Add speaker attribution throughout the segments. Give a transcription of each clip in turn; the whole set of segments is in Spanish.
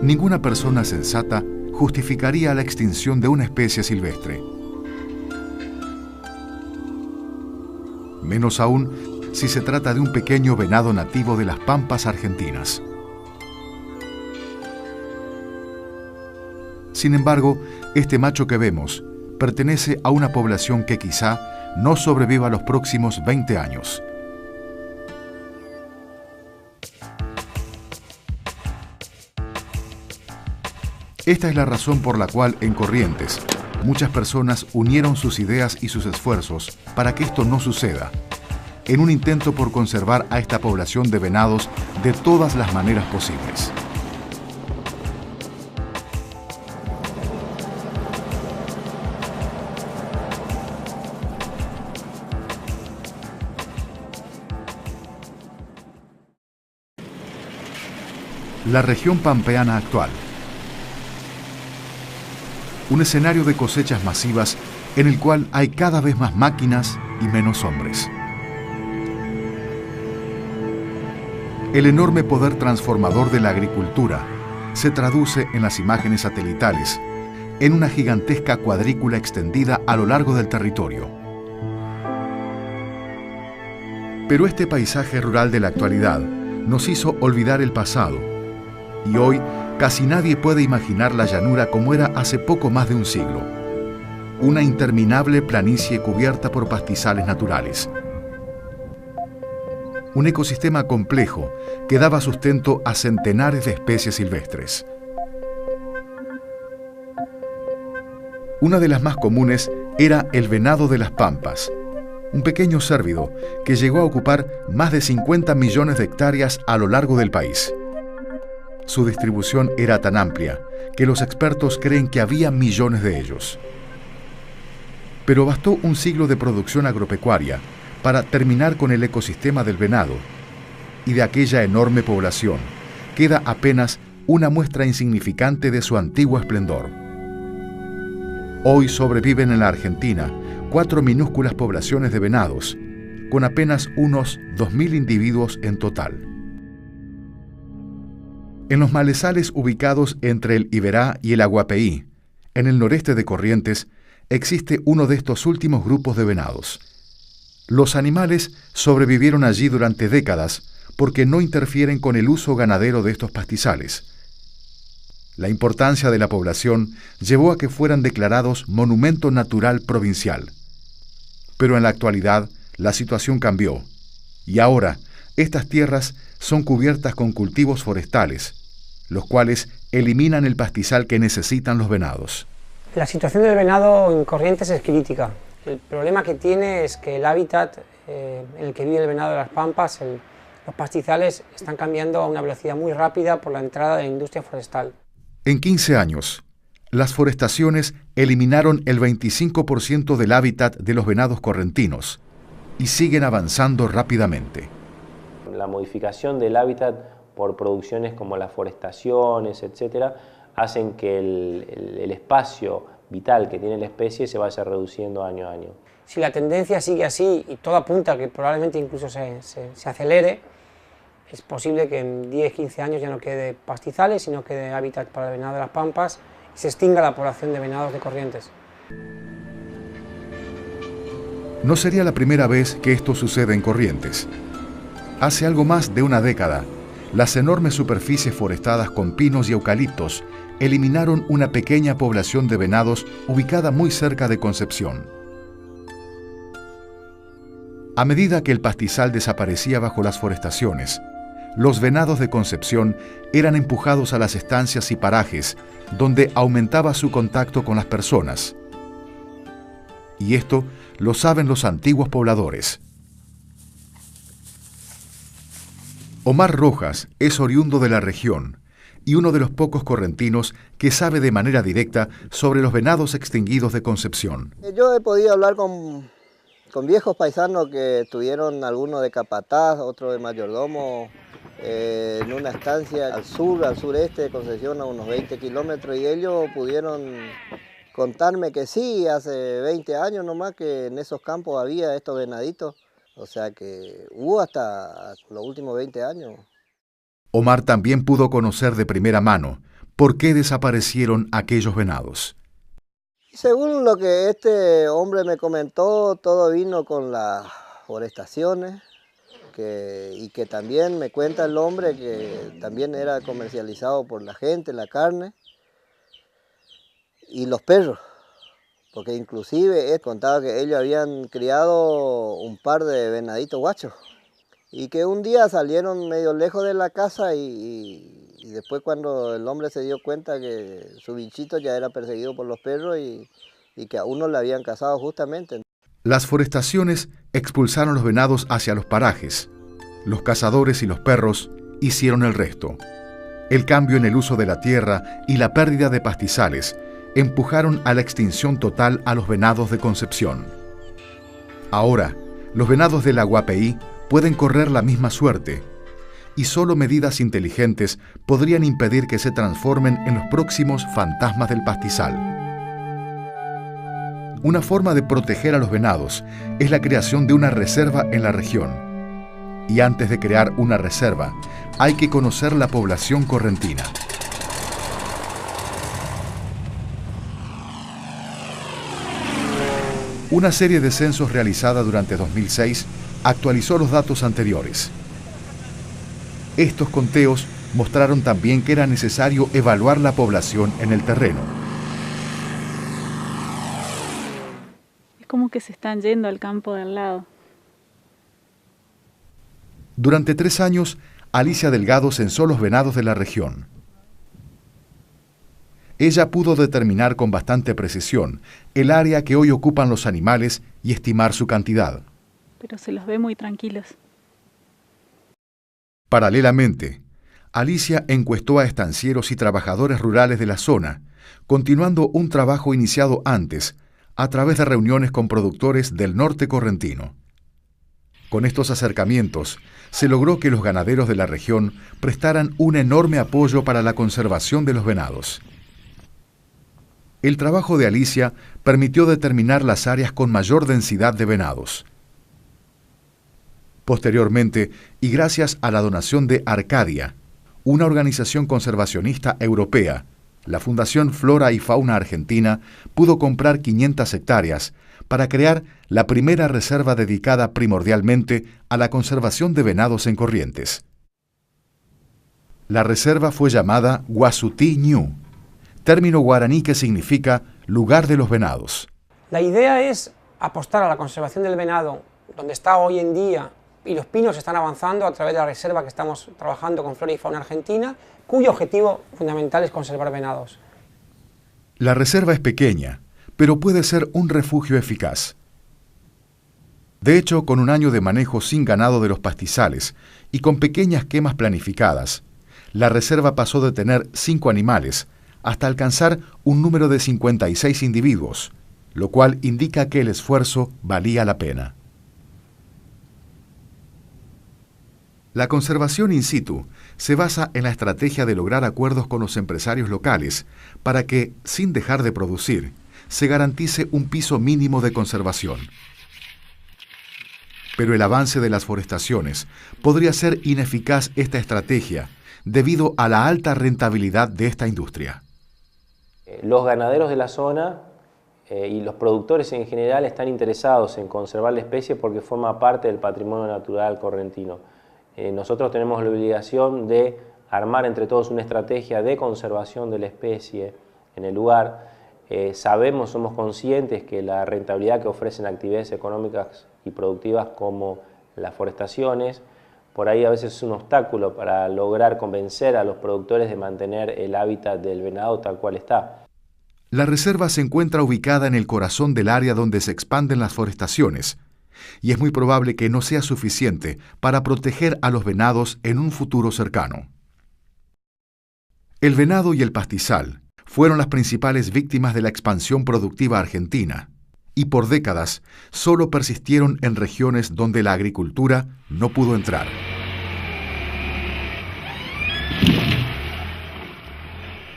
Speaker 1: Ninguna persona sensata justificaría la extinción de una especie silvestre. Menos aún si se trata de un pequeño venado nativo de las pampas argentinas. Sin embargo, este macho que vemos pertenece a una población que quizá no sobreviva los próximos 20 años. Esta es la razón por la cual en Corrientes muchas personas unieron sus ideas y sus esfuerzos para que esto no suceda, en un intento por conservar a esta población de venados de todas las maneras posibles. La región pampeana actual. Un escenario de cosechas masivas en el cual hay cada vez más máquinas y menos hombres. El enorme poder transformador de la agricultura se traduce en las imágenes satelitales, en una gigantesca cuadrícula extendida a lo largo del territorio. Pero este paisaje rural de la actualidad nos hizo olvidar el pasado, y hoy casi nadie puede imaginar la llanura como era hace poco más de un siglo. Una interminable planicie cubierta por pastizales naturales. Un ecosistema complejo que daba sustento a centenares de especies silvestres. Una de las más comunes era el venado de las pampas, un pequeño cérvido que llegó a ocupar más de 50 millones de hectáreas a lo largo del país. Su distribución era tan amplia que los expertos creen que había millones de ellos. Pero bastó un siglo de producción agropecuaria para terminar con el ecosistema del venado, y de aquella enorme población queda apenas una muestra insignificante de su antiguo esplendor. Hoy sobreviven en la Argentina 4 minúsculas poblaciones de venados, con apenas unos 2.000 individuos en total. En los malezales ubicados entre el Iberá y el Aguapeí, en el noreste de Corrientes, existe uno de estos últimos grupos de venados. Los animales sobrevivieron allí durante décadas porque no interfieren con el uso ganadero de estos pastizales. La importancia de la población llevó a que fueran declarados Monumento Natural Provincial. Pero en la actualidad, la situación cambió, y ahora estas tierras son cubiertas con cultivos forestales, los cuales eliminan el pastizal que necesitan los venados.
Speaker 2: La situación del venado en Corrientes es crítica. El problema que tiene es que el hábitat en el que vive el venado de las pampas, los pastizales, están cambiando a una velocidad muy rápida por la entrada de la industria forestal.
Speaker 1: En 15 años, las forestaciones eliminaron el 25% del hábitat de los venados correntinos y siguen avanzando rápidamente.
Speaker 3: La modificación del hábitat por producciones como las forestaciones, etcétera, hacen que el espacio vital que tiene la especie se vaya reduciendo año a año.
Speaker 2: Si la tendencia sigue así y todo apunta a que probablemente incluso se acelere, es posible que en 10-15 años ya no quede pastizales, sino quede hábitat para el venado de las pampas y se extinga la población de venados de Corrientes.
Speaker 1: No sería la primera vez que esto sucede en Corrientes. Hace algo más de una década, las enormes superficies forestadas con pinos y eucaliptos eliminaron una pequeña población de venados ubicada muy cerca de Concepción. A medida que el pastizal desaparecía bajo las forestaciones, los venados de Concepción eran empujados a las estancias y parajes donde aumentaba su contacto con las personas. Y esto lo saben los antiguos pobladores. Omar Rojas es oriundo de la región y uno de los pocos correntinos que sabe de manera directa sobre los venados extinguidos de Concepción.
Speaker 4: Yo he podido hablar con viejos paisanos que tuvieron algunos de capataz, otro de mayordomo, en una estancia al sureste de Concepción, a unos 20 kilómetros, y ellos pudieron contarme que sí, hace 20 años nomás que en esos campos había estos venaditos. O sea que hubo hasta los últimos 20 años.
Speaker 1: Omar también pudo conocer de primera mano, por qué desaparecieron aquellos venados.
Speaker 4: Según lo que este hombre me comentó, todo vino con las forestaciones, y que también me cuenta el hombre que también era comercializado por la gente, la carne, y los perros, porque inclusive él contaba que ellos habían criado un par de venaditos guachos, y que un día salieron medio lejos de la casa y después cuando el hombre se dio cuenta que su bichito ya era perseguido por los perros y que a uno le habían cazado justamente.
Speaker 1: Las forestaciones expulsaron los venados hacia los parajes. Los cazadores y los perros hicieron el resto. El cambio en el uso de la tierra y la pérdida de pastizales empujaron a la extinción total a los venados de Concepción. Ahora, los venados de la Guapeí pueden correr la misma suerte, y solo medidas inteligentes podrían impedir que se transformen en los próximos fantasmas del pastizal. Una forma de proteger a los venados es la creación de una reserva en la región. Y antes de crear una reserva, hay que conocer la población correntina. Una serie de censos realizada durante 2006 actualizó los datos anteriores. Estos conteos mostraron también que era necesario evaluar la población en el terreno.
Speaker 5: Es como que se están yendo al campo de al lado.
Speaker 1: Durante 3 años, Alicia Delgado censó los venados de la región. Ella pudo determinar con bastante precisión el área que hoy ocupan los animales y estimar su cantidad.
Speaker 5: Pero se los ve muy tranquilos.
Speaker 1: Paralelamente, Alicia encuestó a estancieros y trabajadores rurales de la zona, continuando un trabajo iniciado antes, a través de reuniones con productores del norte correntino. Con estos acercamientos, se logró que los ganaderos de la región prestaran un enorme apoyo para la conservación de los venados. El trabajo de Alicia permitió determinar las áreas con mayor densidad de venados. Posteriormente, y gracias a la donación de Arcadia, una organización conservacionista europea, la Fundación Flora y Fauna Argentina pudo comprar 500 hectáreas para crear la primera reserva dedicada primordialmente a la conservación de venados en Corrientes. La reserva fue llamada Guasutí Ñu, término guaraní que significa lugar de los venados.
Speaker 2: La idea es apostar a la conservación del venado donde está hoy en día, y los pinos están avanzando a través de la reserva que estamos trabajando con Flora y Fauna Argentina, cuyo objetivo fundamental es conservar venados.
Speaker 1: La reserva es pequeña, pero puede ser un refugio eficaz. De hecho, con un año de manejo sin ganado de los pastizales y con pequeñas quemas planificadas, la reserva pasó de tener 5 animales hasta alcanzar un número de 56 individuos, lo cual indica que el esfuerzo valía la pena. La conservación in situ se basa en la estrategia de lograr acuerdos con los empresarios locales para que, sin dejar de producir, se garantice un piso mínimo de conservación. Pero el avance de las forestaciones podría ser ineficaz esta estrategia debido a la alta rentabilidad de esta industria.
Speaker 3: Los ganaderos de la zona y los productores en general están interesados en conservar la especie porque forma parte del patrimonio natural correntino. Nosotros tenemos la obligación de armar entre todos una estrategia de conservación de la especie en el lugar. Somos conscientes que la rentabilidad que ofrecen actividades económicas y productivas como las forestaciones, por ahí a veces es un obstáculo para lograr convencer a los productores de mantener el hábitat del venado tal cual está.
Speaker 1: La reserva se encuentra ubicada en el corazón del área donde se expanden las forestaciones, y es muy probable que no sea suficiente para proteger a los venados en un futuro cercano. El venado y el pastizal fueron las principales víctimas de la expansión productiva argentina, y por décadas solo persistieron en regiones donde la agricultura no pudo entrar.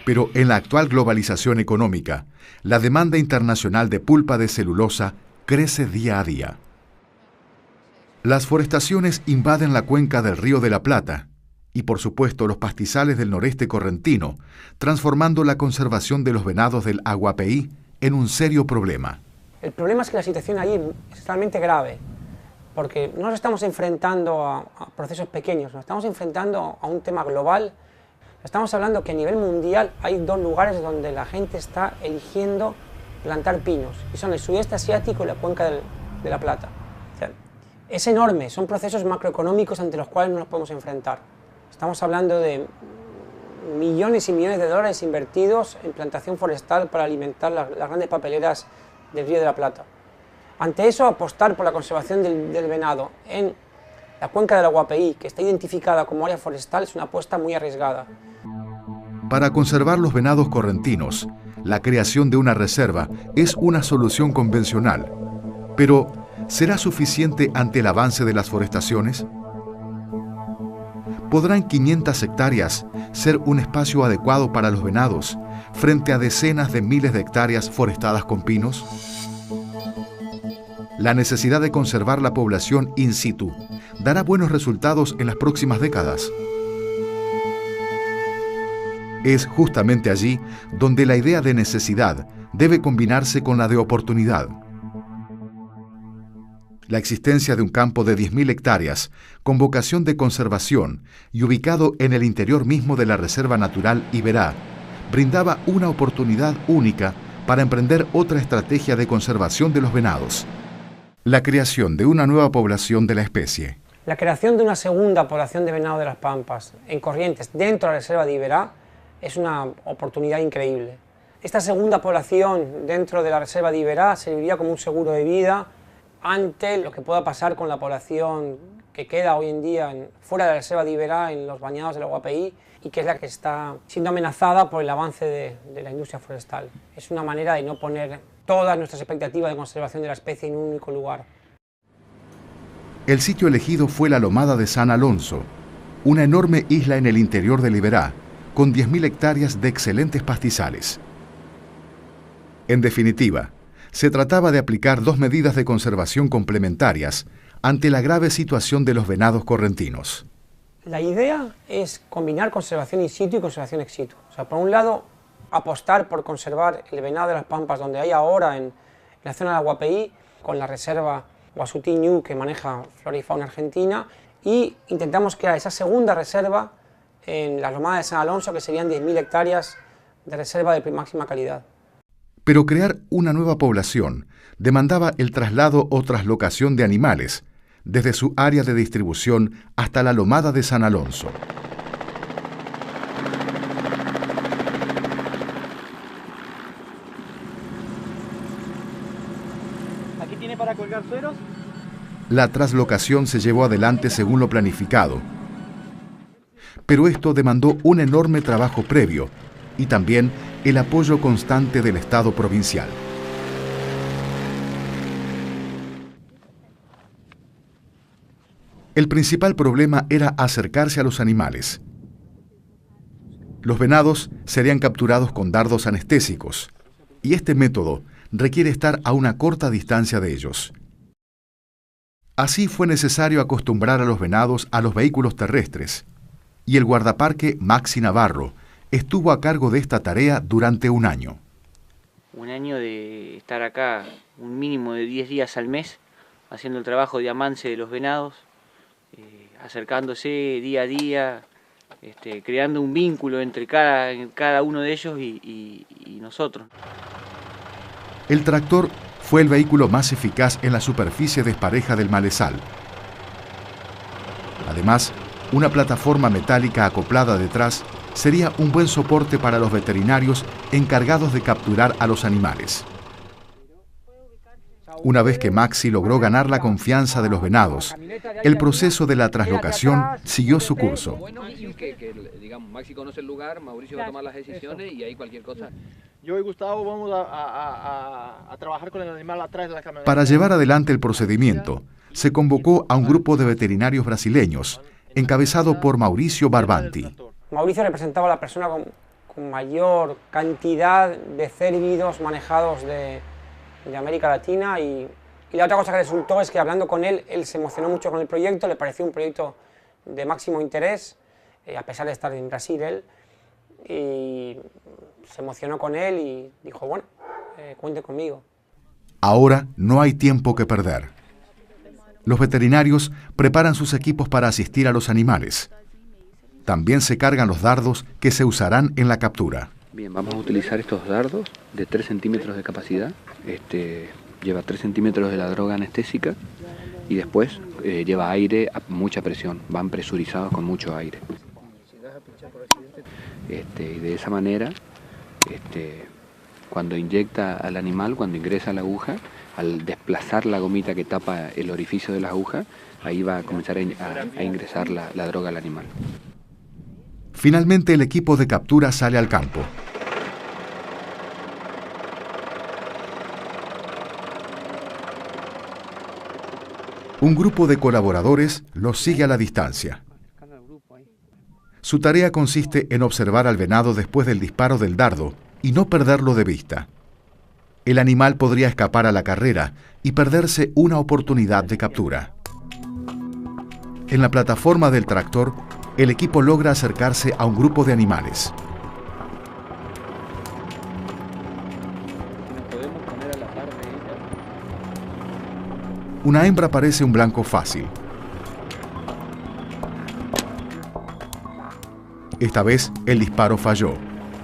Speaker 1: Pero en la actual globalización económica, la demanda internacional de pulpa de celulosa crece día a día. Las forestaciones invaden la cuenca del Río de la Plata y por supuesto los pastizales del noreste correntino, transformando la conservación de los venados del Aguapeí en un serio problema.
Speaker 2: El problema es que la situación allí es realmente grave, porque no nos estamos enfrentando a procesos pequeños, nos estamos enfrentando a un tema global. Estamos hablando que a nivel mundial hay 2 lugares donde la gente está eligiendo plantar pinos, y son el sudeste asiático y la cuenca de la Plata. O sea, es enorme, son procesos macroeconómicos ante los cuales no nos podemos enfrentar. Estamos hablando de millones y millones de dólares invertidos en plantación forestal para alimentar las grandes papeleras del Río de la Plata. Ante eso, apostar por la conservación del venado en la cuenca del Aguapeí, que está identificada como área forestal, es una apuesta muy arriesgada.
Speaker 1: Para conservar los venados correntinos, la creación de una reserva es una solución convencional. Pero, ¿será suficiente ante el avance de las forestaciones? ¿Podrán 500 hectáreas ser un espacio adecuado para los venados frente a decenas de miles de hectáreas forestadas con pinos? La necesidad de conservar la población in situ dará buenos resultados en las próximas décadas. Es justamente allí donde la idea de necesidad debe combinarse con la de oportunidad. La existencia de un campo de 10.000 hectáreas con vocación de conservación y ubicado en el interior mismo de la Reserva Natural Iberá brindaba una oportunidad única para emprender otra estrategia de conservación de los venados: la creación de una nueva población de la especie.
Speaker 2: La creación de una segunda población de venado de las Pampas en Corrientes, dentro de la Reserva de Iberá, es una oportunidad increíble. Esta segunda población dentro de la Reserva de Iberá serviría como un seguro de vida ante lo que pueda pasar con la población que queda hoy en día fuera de la Reserva de Iberá, en los bañados del Aguapeí, y que es la que está siendo amenazada por el avance de la industria forestal. Es una manera de no poner todas nuestras expectativas de conservación de la especie en un único lugar.
Speaker 1: El sitio elegido fue la Lomada de San Alonso, una enorme isla en el interior del Iberá, con 10.000 hectáreas de excelentes pastizales. En definitiva, se trataba de aplicar 2 medidas de conservación complementarias ante la grave situación de los venados correntinos.
Speaker 2: La idea es combinar conservación in situ y conservación ex situ. O sea, por un lado, apostar por conservar el venado de las Pampas donde hay ahora en la zona de Aguapeí, con la reserva Guasuti-Ñu que maneja flora y fauna argentina, y intentamos crear esa segunda reserva en la Lomada de San Alonso, que serían 10.000 hectáreas de reserva de máxima calidad.
Speaker 1: Pero crear una nueva población demandaba el traslado o traslocación de animales, desde su área de distribución hasta la Lomada de San Alonso.
Speaker 6: ¿Aquí tiene para colgar sueros?
Speaker 1: La traslocación se llevó adelante según lo planificado, pero esto demandó un enorme trabajo previo y también el apoyo constante del Estado provincial. El principal problema era acercarse a los animales. Los venados serían capturados con dardos anestésicos, y este método requiere estar a una corta distancia de ellos. Así fue necesario acostumbrar a los venados a los vehículos terrestres, y el guardaparque Maxi Navarro estuvo a cargo de esta tarea durante un año.
Speaker 7: Un año de estar acá un mínimo de 10 días al mes, haciendo el trabajo de amance de los venados, acercándose día a día, creando un vínculo entre cada uno de ellos y nosotros.
Speaker 1: El tractor fue el vehículo más eficaz en la superficie despareja del malezal. Además, una plataforma metálica acoplada detrás sería un buen soporte para los veterinarios encargados de capturar a los animales. Una vez que Maxi logró ganar la confianza de los venados, el proceso de la traslocación siguió su curso.
Speaker 8: Digamos, Maxi conoce el lugar, Mauricio va a tomar las decisiones y ahí cualquier cosa.
Speaker 6: Yo y Gustavo vamos a trabajar con el animal atrás de la camioneta.
Speaker 1: Para llevar adelante el procedimiento, se convocó a un grupo de veterinarios brasileños, encabezado por Mauricio Barbanti.
Speaker 2: Mauricio representaba a la persona con mayor cantidad de cérvidos manejados de América Latina, y la otra cosa que resultó es que hablando con él se emocionó mucho con el proyecto, le pareció un proyecto de máximo interés, a pesar de estar en Brasil él, y se emocionó con él y dijo, bueno, cuente conmigo.
Speaker 1: Ahora no hay tiempo que perder. Los veterinarios preparan sus equipos para asistir a los animales. También se cargan los dardos que se usarán en la captura.
Speaker 8: Bien, vamos a utilizar estos dardos de 3 centímetros de capacidad. Lleva 3 centímetros de la droga anestésica y después lleva aire a mucha presión. Van presurizados con mucho aire. Y de esa manera, cuando inyecta al animal, cuando ingresa la aguja, al desplazar la gomita que tapa el orificio de la aguja, ahí va a comenzar a ingresar la droga al animal.
Speaker 1: Finalmente el equipo de captura sale al campo. Un grupo de colaboradores los sigue a la distancia. Su tarea consiste en observar al venado después del disparo del dardo y no perderlo de vista. El animal podría escapar a la carrera y perderse una oportunidad de captura. En la plataforma del tractor, el equipo logra acercarse a un grupo de animales. Una hembra parece un blanco fácil. Esta vez el disparo falló.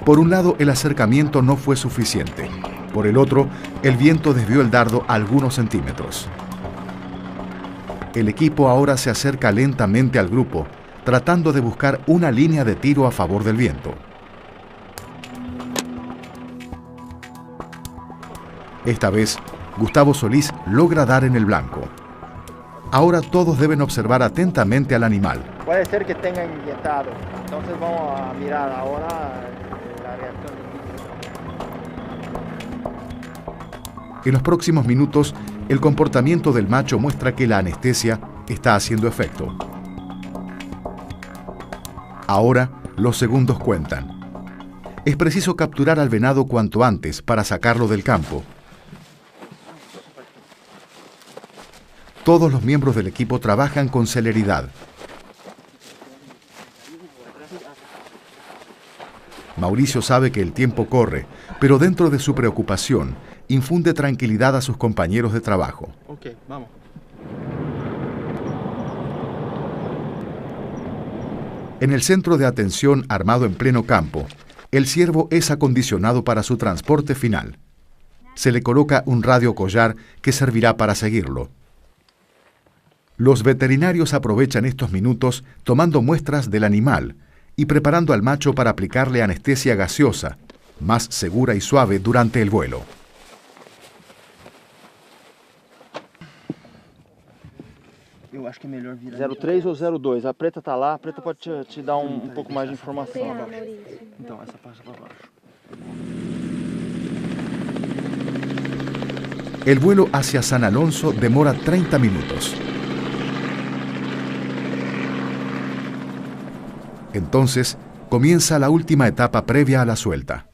Speaker 1: Por un lado, el acercamiento no fue suficiente. Por el otro, el viento desvió el dardo algunos centímetros. El equipo ahora se acerca lentamente al grupo, tratando de buscar una línea de tiro a favor del viento. Esta vez, Gustavo Solís logra dar en el blanco. Ahora todos deben observar atentamente al animal.
Speaker 6: Puede ser que tenga inyectado, entonces vamos a mirar ahora la reacción.
Speaker 1: En los próximos minutos, el comportamiento del macho muestra que la anestesia está haciendo efecto. Ahora, los segundos cuentan. Es preciso capturar al venado cuanto antes para sacarlo del campo. Todos los miembros del equipo trabajan con celeridad. Mauricio sabe que el tiempo corre, pero dentro de su preocupación, infunde tranquilidad a sus compañeros de trabajo.
Speaker 6: Ok, vamos.
Speaker 1: En el centro de atención armado en pleno campo, el ciervo es acondicionado para su transporte final. Se le coloca un radio collar que servirá para seguirlo. Los veterinarios aprovechan estos minutos tomando muestras del animal y preparando al macho para aplicarle anestesia gaseosa, más segura y suave durante el vuelo.
Speaker 6: Eu acho que é melhor virar 03 ou 02. A preta tá lá, a preta pode te dar um pouco mais de informação abaixo. Então, essa passa para baixo.
Speaker 1: El vuelo hacia San Alonso demora 30 minutos. Entonces, comienza la última etapa previa a la suelta.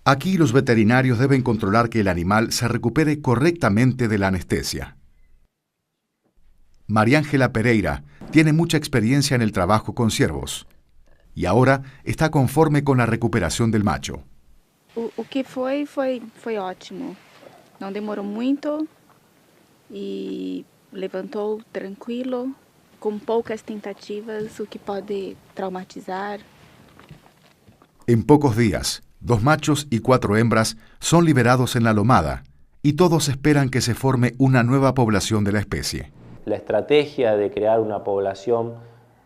Speaker 1: Aquí los veterinarios deben controlar que el animal se recupere correctamente de la anestesia. María Ángela Pereira tiene mucha experiencia en el trabajo con ciervos y ahora está conforme con la recuperación del macho.
Speaker 5: O que foi ótimo. Não demorou muito e levantou tranquilo, com poucas tentativas, o que pode traumatizar.
Speaker 1: En pocos días, 2 machos y 4 hembras son liberados en la lomada y todos esperan que se forme una nueva población de la especie.
Speaker 3: La estrategia de crear una población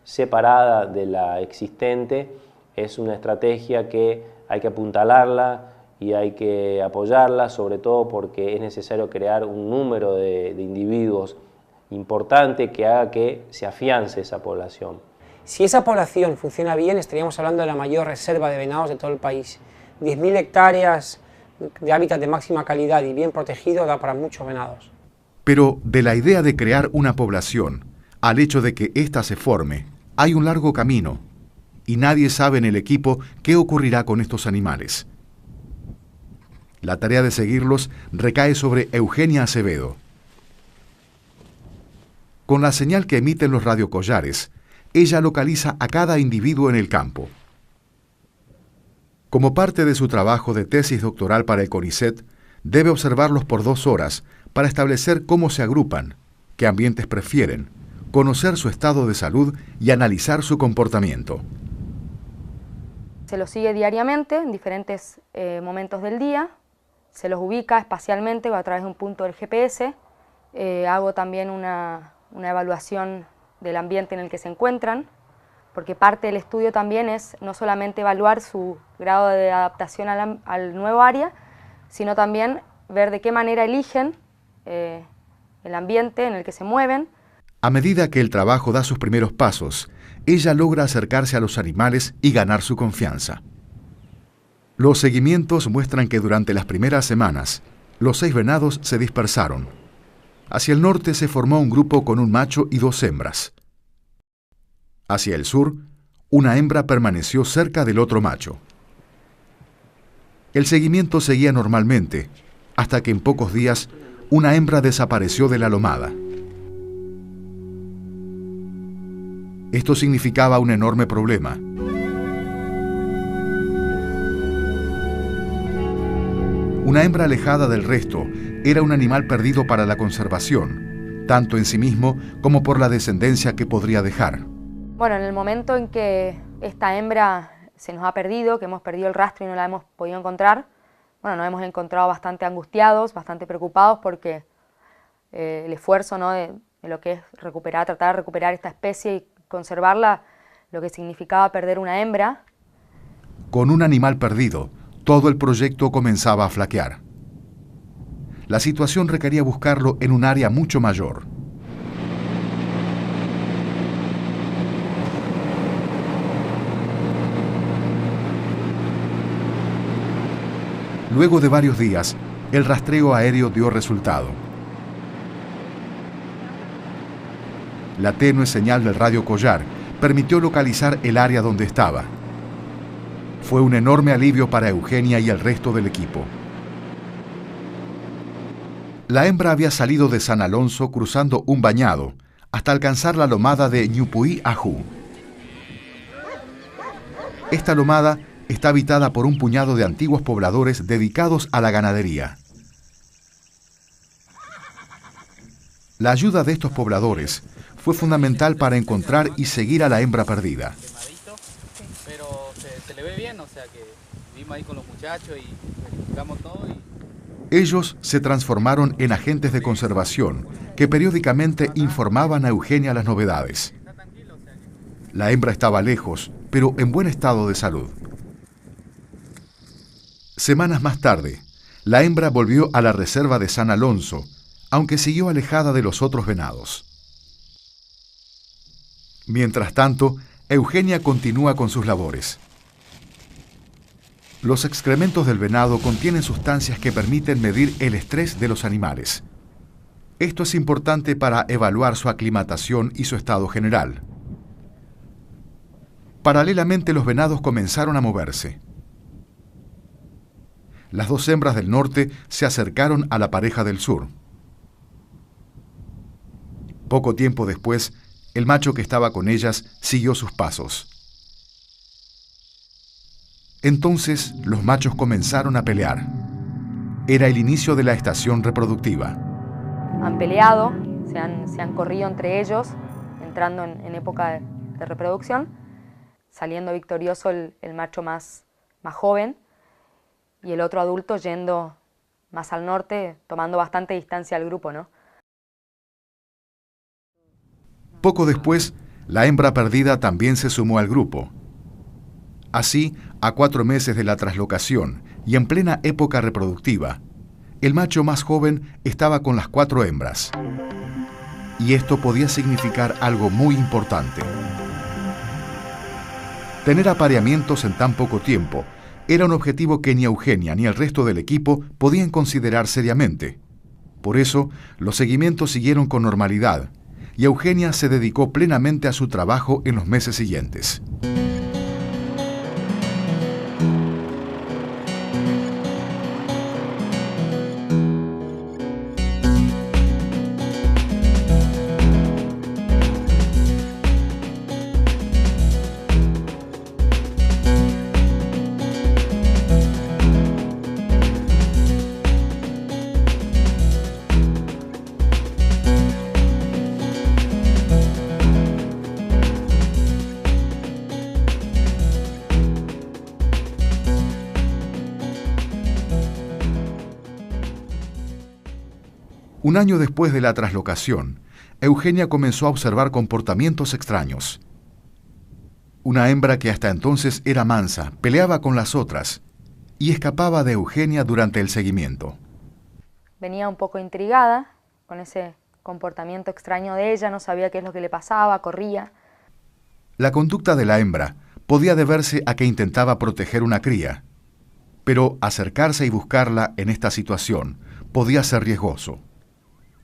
Speaker 3: separada de la existente es una estrategia que hay que apuntalarla y hay que apoyarla, sobre todo porque es necesario crear un número de individuos importante que haga que se afiance esa población.
Speaker 2: Si esa población funciona bien, estaríamos hablando de la mayor reserva de venados de todo el país. 10.000 hectáreas de hábitat de máxima calidad y bien protegido da para muchos venados.
Speaker 1: Pero de la idea de crear una población al hecho de que ésta se forme, hay un largo camino, y nadie sabe en el equipo qué ocurrirá con estos animales. La tarea de seguirlos recae sobre Eugenia Acevedo. Con la señal que emiten los radiocollares, ella localiza a cada individuo en el campo. Como parte de su trabajo de tesis doctoral para el CONICET, debe observarlos por 2 horas para establecer cómo se agrupan, qué ambientes prefieren, conocer su estado de salud y analizar su comportamiento.
Speaker 9: Se los sigue diariamente en diferentes momentos del día, se los ubica espacialmente a través de un punto del GPS, hago también una evaluación del ambiente en el que se encuentran, porque parte del estudio también es no solamente evaluar su grado de adaptación al nuevo área, sino también ver de qué manera eligen el ambiente en el que se mueven.
Speaker 1: A medida que el trabajo da sus primeros pasos, ella logra acercarse a los animales y ganar su confianza. Los seguimientos muestran que durante las primeras semanas, los 6 venados se dispersaron. Hacia el norte se formó un grupo con un macho y 2 hembras. Hacia el sur, una hembra permaneció cerca del otro macho. El seguimiento seguía normalmente, hasta que en pocos días, una hembra desapareció de la lomada. Esto significaba un enorme problema. Una hembra alejada del resto era un animal perdido para la conservación, tanto en sí mismo como por la descendencia que podría dejar.
Speaker 9: Bueno, en el momento en que esta hembra se nos ha perdido, que hemos perdido el rastro y no la hemos podido encontrar, bueno, nos hemos encontrado bastante angustiados, bastante preocupados porque el esfuerzo, ¿no?, de lo que es tratar de recuperar esta especie y conservarla, lo que significaba perder una hembra.
Speaker 1: Con un animal perdido, todo el proyecto comenzaba a flaquear. La situación requería buscarlo en un área mucho mayor. Luego de varios días, el rastreo aéreo dio resultado. La tenue señal del radio collar permitió localizar el área donde estaba. Fue un enorme alivio para Eugenia y el resto del equipo. La hembra había salido de San Alonso cruzando un bañado hasta alcanzar la lomada de Ñupuy Ajú. Esta lomada está habitada por un puñado de antiguos pobladores dedicados a la ganadería. La ayuda de estos pobladores fue fundamental para encontrar y seguir a la hembra perdida.
Speaker 10: Pero se le ve bien, o sea que vimos ahí con los muchachos y verificamos todo.
Speaker 1: Ellos se transformaron en agentes de conservación que periódicamente informaban a Eugenia las novedades. La hembra estaba lejos, pero en buen estado de salud. Semanas más tarde, la hembra volvió a la reserva de San Alonso, aunque siguió alejada de los otros venados. Mientras tanto, Eugenia continúa con sus labores. Los excrementos del venado contienen sustancias que permiten medir el estrés de los animales. Esto es importante para evaluar su aclimatación y su estado general. Paralelamente, los venados comenzaron a moverse. Las 2 hembras del norte se acercaron a la pareja del sur. Poco tiempo después, el macho que estaba con ellas siguió sus pasos. Entonces, los machos comenzaron a pelear. Era el inicio de la estación reproductiva.
Speaker 9: Han peleado, se han corrido entre ellos, entrando en época de reproducción, saliendo victorioso el macho más joven y el otro adulto yendo más al norte, tomando bastante distancia al grupo, ¿no?
Speaker 1: Poco después, la hembra perdida también se sumó al grupo. Así, a 4 meses de la traslocación y en plena época reproductiva, el macho más joven estaba con las 4 hembras. Y esto podía significar algo muy importante. Tener apareamientos en tan poco tiempo era un objetivo que ni Eugenia ni el resto del equipo podían considerar seriamente. Por eso, los seguimientos siguieron con normalidad, y Eugenia se dedicó plenamente a su trabajo en los meses siguientes. Un año después de la traslocación, Eugenia comenzó a observar comportamientos extraños. Una hembra que hasta entonces era mansa, peleaba con las otras y escapaba de Eugenia durante el seguimiento.
Speaker 9: Venía un poco intrigada con ese comportamiento extraño de ella, no sabía qué es lo que le pasaba, corría.
Speaker 1: La conducta de la hembra podía deberse a que intentaba proteger una cría, pero acercarse y buscarla en esta situación podía ser riesgoso.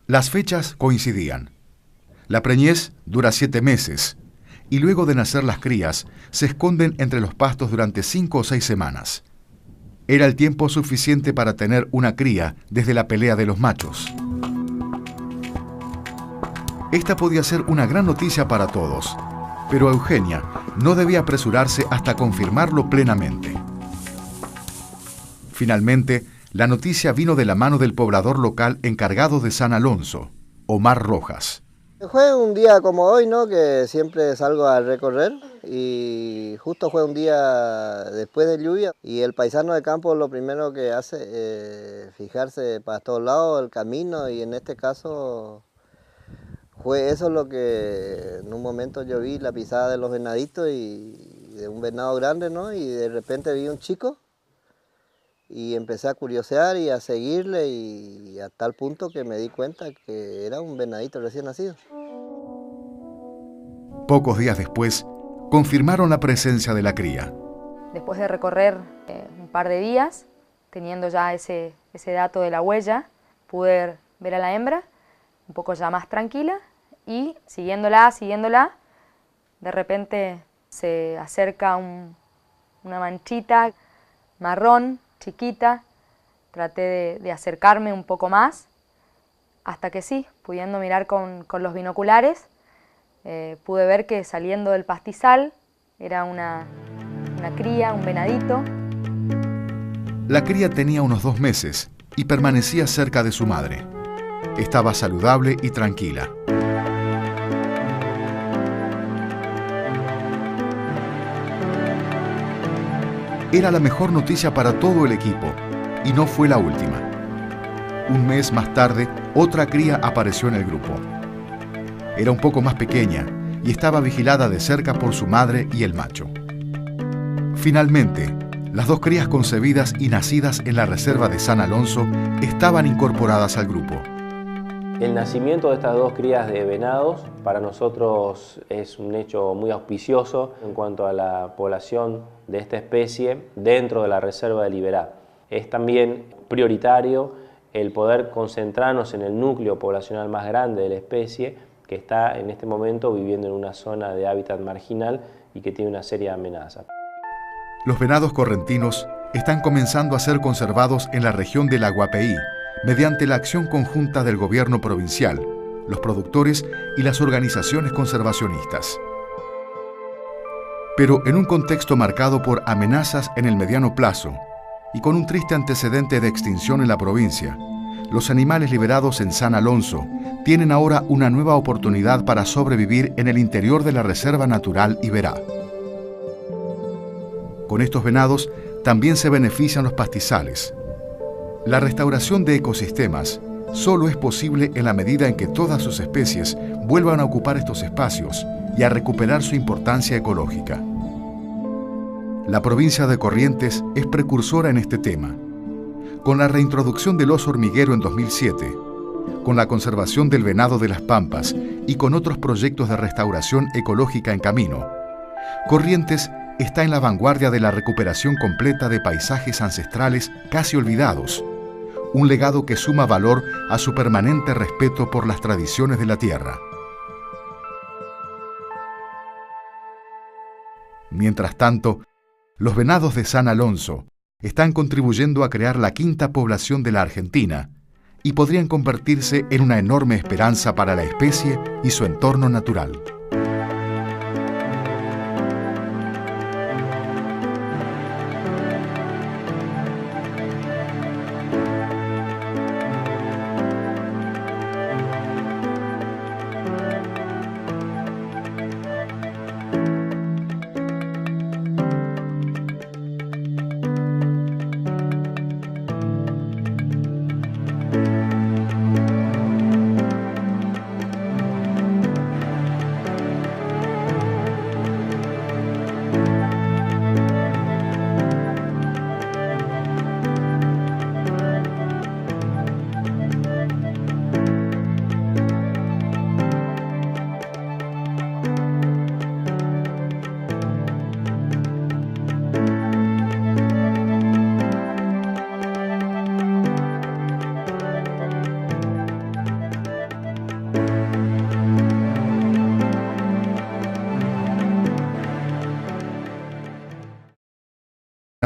Speaker 1: Las fechas coincidían. La preñez dura 7 meses y luego de nacer las crías se esconden entre los pastos durante 5 o 6 semanas. Era el tiempo suficiente para tener una cría desde la pelea de los machos. Esta podía ser una gran noticia para todos, pero Eugenia no debía apresurarse hasta confirmarlo plenamente. Finalmente, la noticia vino de la mano del poblador local encargado de San Alonso, Omar Rojas.
Speaker 4: Fue un día como hoy, ¿no? Que siempre salgo a recorrer y justo fue un día después de lluvia y el paisano de campo lo primero que hace es fijarse para todos lados el camino y en este caso fue eso lo que en un momento yo vi la pisada de los venaditos y de un venado grande, ¿no? Y de repente vi un chico y empecé a curiosear y a seguirle y a tal punto que me di cuenta que era un venadito recién nacido.
Speaker 1: Pocos días después, confirmaron la presencia de la cría.
Speaker 9: Después de recorrer un par de días, teniendo ya ese dato de la huella, pude ver a la hembra un poco ya más tranquila y siguiéndola, de repente se acerca una manchita marrón, chiquita. Traté de acercarme un poco más, hasta que sí, pudiendo mirar con los binoculares, pude ver que saliendo del pastizal era una cría, un venadito.
Speaker 1: La cría tenía unos 2 meses y permanecía cerca de su madre. Estaba saludable y tranquila. Era la mejor noticia para todo el equipo, y no fue la última. Un mes más tarde, otra cría apareció en el grupo. Era un poco más pequeña y estaba vigilada de cerca por su madre y el macho. Finalmente, las 2 crías concebidas y nacidas en la reserva de San Alonso estaban incorporadas al grupo.
Speaker 3: El nacimiento de estas 2 crías de venados para nosotros es un hecho muy auspicioso en cuanto a la población de esta especie dentro de la reserva del Iberá. Es también prioritario el poder concentrarnos en el núcleo poblacional más grande de la especie que está en este momento viviendo en una zona de hábitat marginal y que tiene una seria amenaza.
Speaker 1: Los venados correntinos están comenzando a ser conservados en la región del Aguapeí mediante la acción conjunta del gobierno provincial, los productores y las organizaciones conservacionistas. Pero en un contexto marcado por amenazas en el mediano plazo y con un triste antecedente de extinción en la provincia, los animales liberados en San Alonso tienen ahora una nueva oportunidad para sobrevivir en el interior de la Reserva Natural Iberá. Con estos venados también se benefician los pastizales. La restauración de ecosistemas solo es posible en la medida en que todas sus especies vuelvan a ocupar estos espacios y a recuperar su importancia ecológica. La provincia de Corrientes es precursora en este tema. Con la reintroducción del oso hormiguero en 2007, con la conservación del venado de las Pampas y con otros proyectos de restauración ecológica en camino, Corrientes está en la vanguardia de la recuperación completa de paisajes ancestrales casi olvidados, un legado que suma valor a su permanente respeto por las tradiciones de la tierra. Mientras tanto, los venados de San Alonso están contribuyendo a crear la 5ª población de la Argentina y podrían convertirse en una enorme esperanza para la especie y su entorno natural.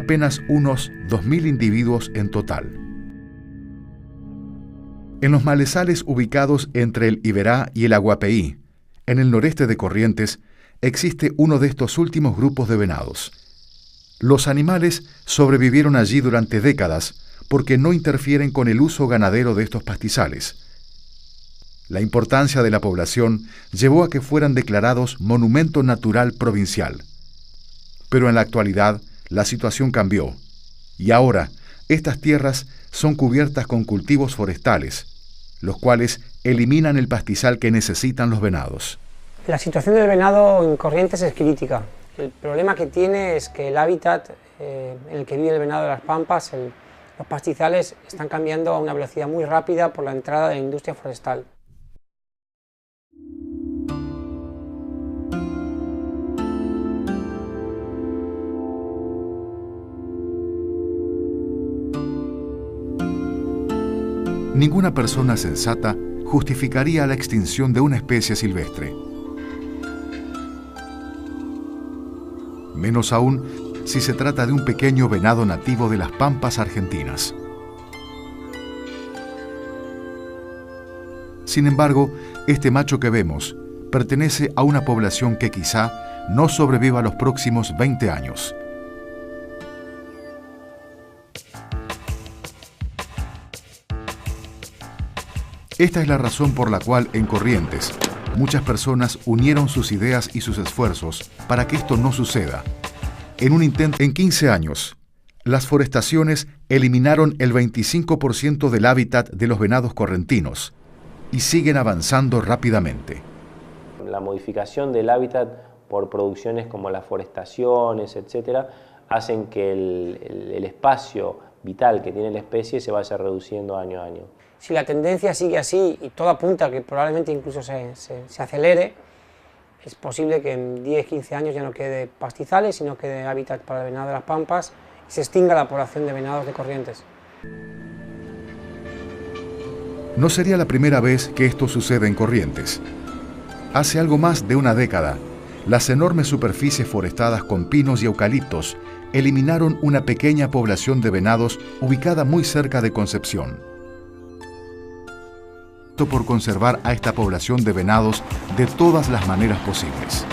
Speaker 1: apenas unos 2.000 individuos en total. En los malezales ubicados entre el Iberá y el Aguapeí, en el noreste de Corrientes, existe uno de estos últimos grupos de venados. Los animales sobrevivieron allí durante décadas porque no interfieren con el uso ganadero de estos pastizales. La importancia de la población llevó a que fueran declarados Monumento Natural Provincial. Pero en la actualidad, la situación cambió, y ahora estas tierras son cubiertas con cultivos forestales, los cuales eliminan el pastizal que necesitan los venados.
Speaker 2: La situación del venado en Corrientes es crítica. El problema que tiene es que el hábitat en el que vive el venado de las pampas, los pastizales, están cambiando a una velocidad muy rápida por la entrada de la industria forestal.
Speaker 1: Ninguna persona sensata justificaría la extinción de una especie silvestre. Menos aún si se trata de un pequeño venado nativo de las pampas argentinas. Sin embargo, este macho que vemos pertenece a una población que quizá no sobreviva los próximos 20 años. Esta es la razón por la cual en Corrientes muchas personas unieron sus ideas y sus esfuerzos para que esto no suceda. En un intento, en 15 años, las forestaciones eliminaron el 25% del hábitat de los venados correntinos y siguen avanzando rápidamente.
Speaker 3: La modificación del hábitat por producciones como las forestaciones, etcétera, hacen que el espacio vital que tiene la especie se vaya reduciendo año a año.
Speaker 2: Si la tendencia sigue así y todo apunta a que probablemente incluso se acelere, es posible que en 10-15 años ya no quede pastizales, sino quede hábitat para el venado de las pampas y se extinga la población de venados de Corrientes.
Speaker 1: No sería la primera vez que esto sucede en Corrientes. Hace algo más de una década, las enormes superficies forestadas con pinos y eucaliptos eliminaron una pequeña población de venados ubicada muy cerca de Concepción. Por conservar a esta población de venados de todas las maneras posibles.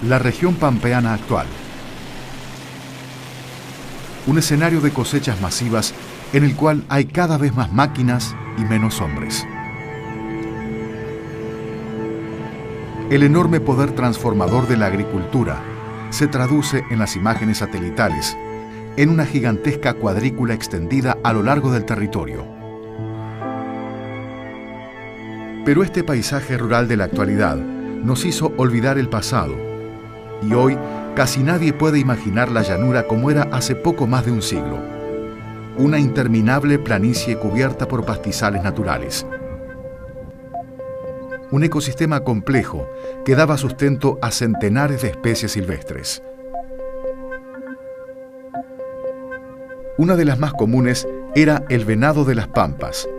Speaker 1: La región pampeana actual. Un escenario de cosechas masivas en el cual hay cada vez más máquinas y menos hombres. El enorme poder transformador de la agricultura se traduce en las imágenes satelitales, en una gigantesca cuadrícula extendida a lo largo del territorio. Pero este paisaje rural de la actualidad nos hizo olvidar el pasado, y hoy casi nadie puede imaginar la llanura como era hace poco más de un siglo. Una interminable planicie cubierta por pastizales naturales. Un ecosistema complejo que daba sustento a centenares de especies silvestres. Una de las más comunes era el venado de las pampas,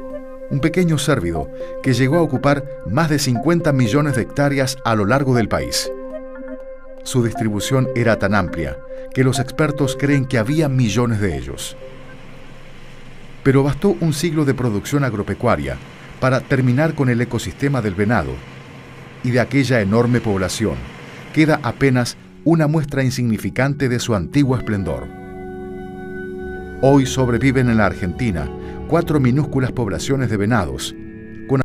Speaker 1: un pequeño cérvido que llegó a ocupar más de 50 millones de hectáreas a lo largo del país. Su distribución era tan amplia que los expertos creen que había millones de ellos. Pero bastó un siglo de producción agropecuaria para terminar con el ecosistema del venado, y de aquella enorme población queda apenas una muestra insignificante de su antiguo esplendor. Hoy sobreviven en la Argentina 4 minúsculas poblaciones de venados,